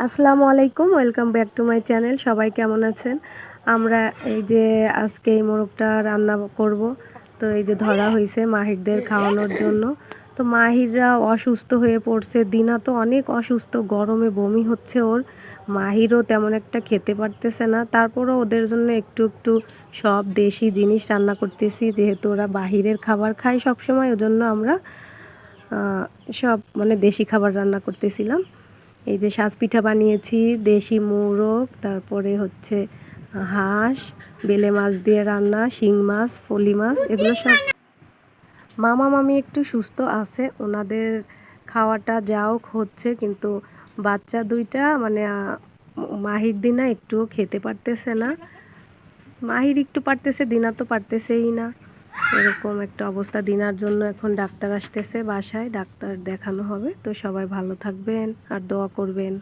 আসসালামু আলাইকুম, welcome back to my channel. সবাই কেমন আছেন? আমরা এই যে আজকে এই মোরগটা রান্না করব। তো এই যে ধরা হয়েছে মাহিরদের খাওয়ানোর জন্য। তো মাহিররা অসুস্থ হয়ে পড়ছে, দিনা তো অনেক অসুস্থ, গরমে বমি হচ্ছে ওর। মাহিরও তেমন একটা খেতে পারতেছে না, তারপরও ওদের জন্য একটু একটু সব দেশি জিনিস রান্না করতেছি, যেহেতু ওরা বাহিরের খাবার খায় সবসময়, ওজন্য আমরা সব মানে দেশি খাবার রান্না করতেছিলাম। এই যে সাজ পিঠা বানিয়েছি, দেশি মোরগ, তারপরে হচ্ছে হাঁস, বেলে মাছ দিয়ে রান্না, শিং মাছ, ফলি মাছ, এগুলো সব। মামা মামি একটু সুস্থ আছে, ওনাদের খাওয়াটা যাও হচ্ছে, কিন্তু বাচ্চা দুইটা মানে মাহির দিনা একটুও খেতে পারতেছে না। মাহির একটু পারতেছে, দিনা তো পারতেছেই না। এরকম একটা অবস্থা। দিনার জন্য এখন ডাক্তার আসতেছে বাসায়, ডাক্তার দেখানো হবে। তো সবাই ভালো থাকবেন আর দোয়া করবেন।